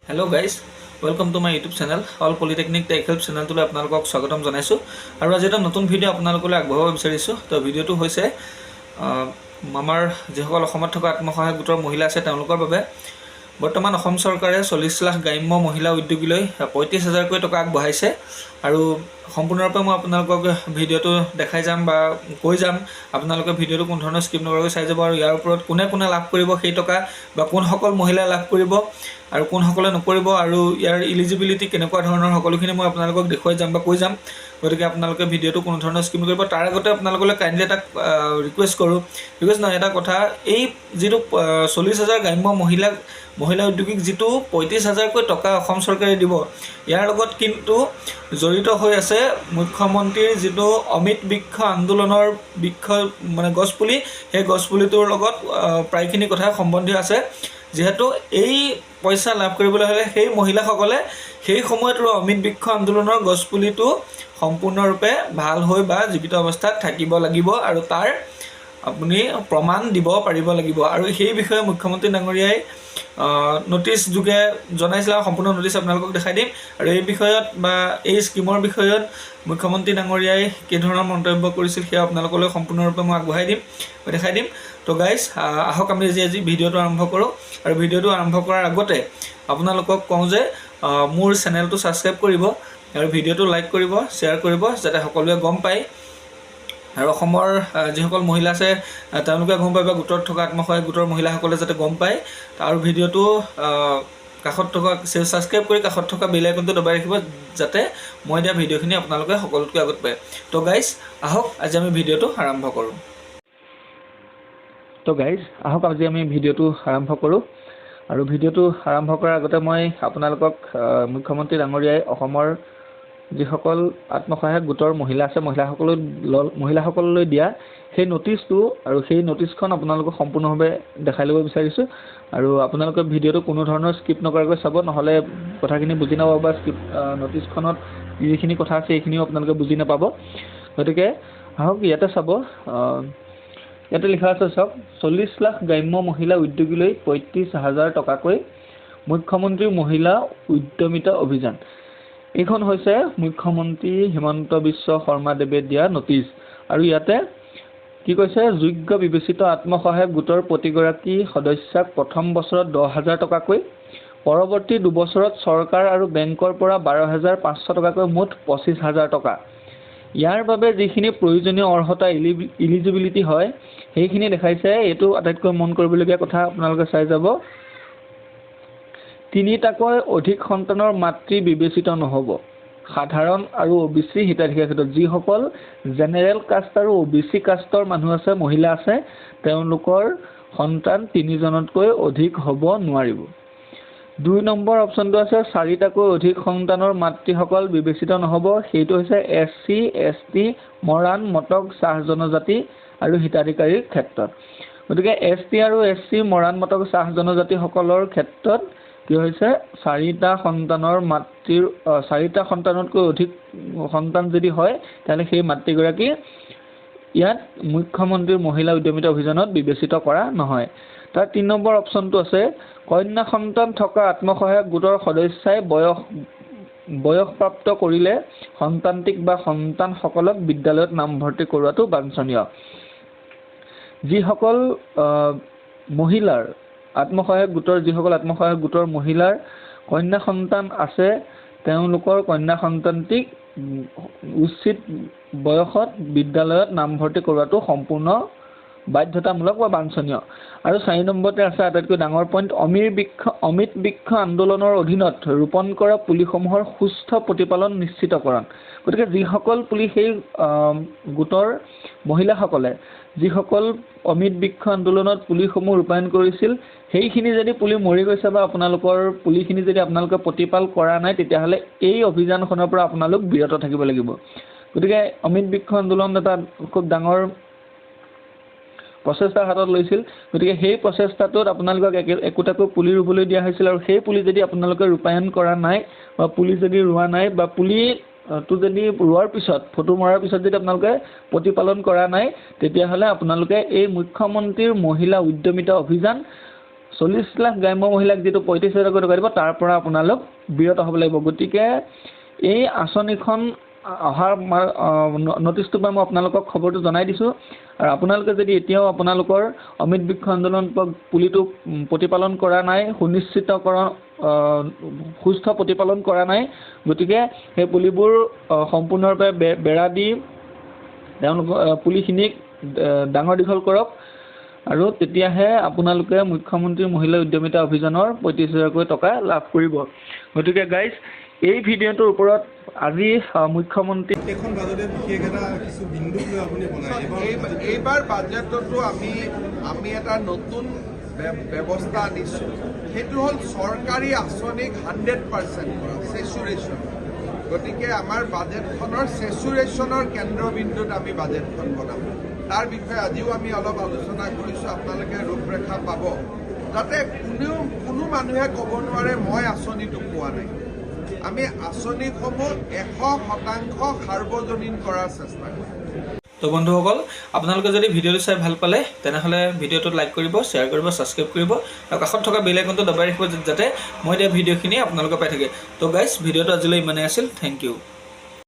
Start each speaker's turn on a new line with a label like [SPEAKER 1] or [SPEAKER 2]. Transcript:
[SPEAKER 1] Hello guys, welcome to my YouTube channel. All Polytechnic Tech Help channel to আপোনালোকক স্বাগতম জনাইছো আৰু আজি এটা নতুন ভিডিও আপোনালোকলৈ আগবঢ়াব বিচাৰিছো তো ভিডিওটো হৈছে আমাৰ যিসকল অসমত থকা আত্মসহায়ক গোটৰ মহিলা আছে তেওঁলোকৰ বাবে বৰ্তমান অসম চৰকাৰে 40 লাখ গ্ৰাম্য মহিলা উদ্যোগীলৈ 35,000 কোটি টকা আগবঢ়াইছে আৰু সম্পূৰ্ণৰূপে মই আপোনালোকক ভিডিওটো দেখাই যাম বা কৈ যাম আপোনালোকে ভিডিওটো কোন ধৰণৰ স্কিপ নকৰাকৈ চাই যাব আৰু ইয়াৰ ওপৰত কোনে কোনে লাভ কৰিব সেই টকা বা কোন সকল মহিলাই লাভ কৰিব আৰু কোন সকলে নকৰিব আৰু ইয়াৰ এলিজিবিলিটি কেনেকুৱা ধৰণৰ সকলোখিনি মই আপোনালোকক দেখুৱাই যাম বা কৈ যাম গতিকে আপোনালোকে ভিডিওটো কোন ধৰণৰ স্কিপ নকৰিব তাৰ আগতে আপোনালোকলৈ কাইণ্ডলি এটা ৰিকুৱেষ্ট কৰোঁ ৰিকুৱেষ্ট নহয় এটা কথা এই যিটো 40,000 গ্ৰাম্য মহিলা উদ্যোগীক যিটো 35,000 কোটি টকা অসম চৰকাৰে দিব ইয়াৰ লগত কিন্তু জড়িত হৈ আছে মুখ্যমন্ত্ৰীৰ যিটো অমিত বৃক্ষ আন্দোলনৰ বৃক্ষ মানে গছপুলি সেই গছপুলিটোৰ লগত প্ৰায়খিনি কথা সম্বন্ধীয় আছে যেহেতু এই পইচা লাভ কৰিবলৈ হ'লে সেই মহিলাসকলে সেই সময়ত অমিত বৃক্ষ আন্দোলনৰ গছপুলিটো সম্পূৰ্ণৰূপে ভাল হৈ বা জীৱিত অৱস্থাত থাকিব লাগিব আৰু তাৰ আপুনি প্ৰমাণ দিব পাৰিব লাগিব আৰু সেই বিষয়ে মুখ্যমন্ত্ৰী ডাঙৰীয়াই নোটিছ যোগে জনাইছিল সম্পূৰ্ণ নোটিছ আপোনালোকক দেখাই দিম আৰু এই বিষয়ত বা এই স্কিমৰ বিষয়ত মুখ্যমন্ত্ৰী ডাঙৰীয়াই কি ধৰণৰ মন্তব্য কৰিছিল সেয়া আপোনালোকলৈ সম্পূৰ্ণৰূপে মই আগবঢ়াই দিম দেখাই দিম তো গাইজ আহক আমি আজি ভিডিঅ'টো আৰম্ভ কৰোঁ আৰু ভিডিঅ'টো আৰম্ভ কৰাৰ আগতে আপোনালোকক কওঁ যে মোৰ চেনেলটো ছাবস্ক্ৰাইব কৰিব আৰু ভিডিঅ'টো লাইক কৰিব শ্বেয়াৰ কৰিব যাতে সকলোৱে গম পায় আৰু অসমৰ যিসকল মহিলা আছে তেওঁলোকে গম পায় বা গোটত থকা আত্মসহায়ক গোটৰ মহিলাসকলে যাতে গম পায় আৰু ভিডিঅ'টো কাষত থকা ছাবস্ক্ৰাইব কৰি কাষত থকা বেল আইকনটো দবাই ৰাখিব যাতে মই দিয়া ভিডিঅ'খিনি আপোনালোকে সকলোতকৈ আগত পায় তো গাইজ আহক আজি আমি ভিডিঅ'টো আৰম্ভ কৰোঁ তো গাইজ আহক আজি আমি ভিডিঅ'টো আৰম্ভ কৰোঁ আৰু ভিডিঅ'টো আৰম্ভ কৰাৰ আগতে মই আপোনালোকক মুখ্যমন্ত্ৰী ডাঙৰীয়াই অসমৰ যিসকল আত্মসহায়ক গোটৰ মহিলা আছে মহিলাসকললৈ দিয়া সেই নটিছটো আৰু সেই নটিছখন আপোনালোকক সম্পূৰ্ণভাৱে দেখাই ল'ব বিচাৰিছোঁ আৰু আপোনালোকে ভিডিঅ'টো কোনো ধৰণৰ স্কিপ নকৰাকৈ চাব নহ'লে কথাখিনি বুজি নাপাব বা নটিছখনত যিখিনি কথা আছে সেইখিনিও আপোনালোকে বুজি নাপাব গতিকে আহক ইয়াতে চাব ইয়াতে লিখা আছে চাওক 40 লাখ গ্ৰাম্য মহিলা উদ্যোগীলৈ 35,000 টকাকৈ মুখ্যমন্ত্ৰীৰ মহিলা উদ্যমিতা অভিযান এইখন হৈছে মুখ্যমন্ত্ৰী হিমন্ত বিশ্ব শৰ্মাদেৱে দিয়া নটিছ আৰু ইয়াতে কি কৈছে যোগ্য বিবেচিত আত্মসহায়ক গোটৰ প্ৰতিগৰাকী সদস্যাক প্ৰথম বছৰত 10,000 টকাকৈ পৰৱৰ্তী দুবছৰত চৰকাৰ আৰু বেংকৰ পৰা 12,500 টকাকৈ মুঠ 25,000 টকা ইয়াৰ বাবে যিখিনি প্ৰয়োজনীয় অৰ্হতা এলিজিবিলিটি হয় সেইখিনি দেখাইছে এইটো আটাইতকৈ মন কৰিবলগীয়া কথা আপোনালোকে চাই যাব তিনিটাকৈ অধিক সন্তানৰ মাতৃ বিবেচিত নহ'ব সাধাৰণ আৰু OBC হিতাধিকাৰীৰ ক্ষেত্ৰত যিসকল জেনেৰেল কাষ্ট আৰু OBC কাষ্টৰ মানুহ আছে মহিলা আছে তেওঁলোকৰ সন্তান 3জনতকৈ অধিক হ'ব নোৱাৰিব 2 নম্বৰ অপশ্যনটো আছে 4টাকৈ অধিক সন্তানৰ মাতৃসকল বিবেচিত নহ'ব সেইটো হৈছে SC ST মৰাণ মটক চাহ জনজাতি আৰু হিতাধিকাৰীৰ ক্ষেত্ৰত গতিকে ST আৰু SC মৰাণ মটক চাহ জনজাতিসকলৰ ক্ষেত্ৰত কি হৈছে 4টা সন্তানতকৈ অধিক সন্তান যদি হয় তেতিয়াহ'লে সেই মাতৃগৰাকী ইয়াত মুখ্যমন্ত্ৰীৰ মহিলা উদ্যমিতা অভিযানত বিবেচিত কৰা নহয় তাৰ 3 নম্বৰ অপশ্যনটো আছে কন্যা সন্তান থকা আত্মসহায়ক গোটৰ সদস্যাই বয়সপ্ৰাপ্ত কৰিলে সন্তান্তিক বা সন্তানসকলক বিদ্যালয়ত নামভৰ্তি কৰোৱাটো বাঞ্ছনীয় যিসকল মহিলাৰ আত্মসহায়ক গোটৰ মহিলাৰ কন্যা সন্তান আছে তেওঁলোকৰ কন্যা সন্তান্তিক উচিত বয়সত বিদ্যালয়ত নামভৰ্তি কৰোৱাটো সম্পূৰ্ণ বাধ্যতামূলক বা বাঞ্ছনীয় আৰু 4 নম্বৰতে আছে আটাইতকৈ ডাঙৰ পইণ্ট অমিত বৃক্ষ আন্দোলনৰ অধীনত ৰোপণ কৰা পুলিসমূহৰ সুস্থ প্ৰতিপালন নিশ্চিতকৰণ গতিকে যিসকল পুলি সেই গোটৰ মহিলাসকলে যিসকল অমিত বৃক্ষ আন্দোলনত পুলিসমূহ ৰূপায়ণ কৰিছিল সেইখিনি যদি পুলি মৰি গৈছে বা আপোনালোকৰ পুলিখিনি যদি আপোনালোকে প্ৰতিপাল কৰা নাই তেতিয়াহ'লে এই অভিযানখনৰ পৰা আপোনালোক বিৰত থাকিব লাগিব গতিকে অমিত বৃক্ষ আন্দোলন এটা খুব ডাঙৰ প্ৰচেষ্টা হাতত লৈছিল গতিকে সেই প্ৰচেষ্টাটোত আপোনালোকক একোটাকৈ পুলি ৰুবলৈ দিয়া হৈছিল আৰু সেই পুলি যদি আপোনালোকে ৰূপায়ণ কৰা নাই বা পুলি যদি ৰোৱা নাই বা পুলিটো যদি ৰোৱাৰ পিছত ফটো মৰাৰ পিছত যদি আপোনালোকে প্ৰতিপালন কৰা নাই তেতিয়াহ'লে আপোনালোকে এই মুখ্যমন্ত্ৰীৰ মহিলা উদ্যমিতা অভিযান
[SPEAKER 2] 40 লাখ গ্ৰাম্য মহিলাক যিটো 35,000 টকা দিব তাৰ পৰা আপোনালোক বিৰত হ'ব লাগিব। গতিকে এই আঁচনিখন অহাৰ নটিচটো পাই মই আপোনালোকক খবৰটো জনাই দিছোঁ। আৰু আপোনালোকে যদি এতিয়াও আপোনালোকৰ অমৃত বৃক্ষ আন্দোলন পুলিটো প্ৰতিপালন কৰা নাই, সুস্থ প্ৰতিপালন কৰা নাই, গতিকে সেই পুলিবোৰ সম্পূৰ্ণৰূপে বেৰা দি তেওঁলোক পুলিখিনিক ডাঙৰ দীঘল কৰক আৰু তেতিয়াহে আপোনালোকে মুখ্যমন্ত্ৰী মহিলা উদ্যমিতা অভিযানৰ 35,000 টকা লাভ কৰিব। গতিকে গাইজ এই ভিডিঅ'টোৰ ওপৰত আজি মুখ্যমন্ত্ৰী
[SPEAKER 3] এখন বাজেটে বিশেষ এটা কিছু বিন্দু লৈ আপুনি বনায়
[SPEAKER 4] এইবাৰ বাজেটতো আমি এটা নতুন ব্যৱস্থা আনিছোঁ। সেইটো হ'ল চৰকাৰী আঁচনিক 100% কৰা চেচুৰেশ্যন। গতিকে আমাৰ বাজেটখনৰ চেচুৰেশ্যনৰ কেন্দ্ৰবিন্দুত আমি বাজেটখন বনাম। তাৰ বিষয়ে আজিও আমি অলপ আলোচনা কৰিছোঁ, আপোনালোকে ৰূপৰেখা পাব, যাতে কোনো মানুহে ক'ব নোৱাৰে মই আঁচনিটো পোৱা নাই। আমি আঁচনিসমূহ 100% সাৰ্বজনীন কৰাৰ চেষ্টা কৰিম।
[SPEAKER 1] তো বন্ধুসকল, আপোনালোকে যদি ভিডিঅ'টো চাই ভাল পালে তেনেহ'লে ভিডিঅ'টোত লাইক কৰিব, শ্বেয়াৰ কৰিব, ছাবস্ক্ৰাইব কৰিব আৰু কাষত থকা বেল আইকনটো দবাই ৰাখিব যাতে মই দিয়া ভিডিঅ'খিনি আপোনালোকে পাই থাকে। তো গাইজ ভিডিঅ'টো আজিলৈ ইমানেই আছিল। Thank U.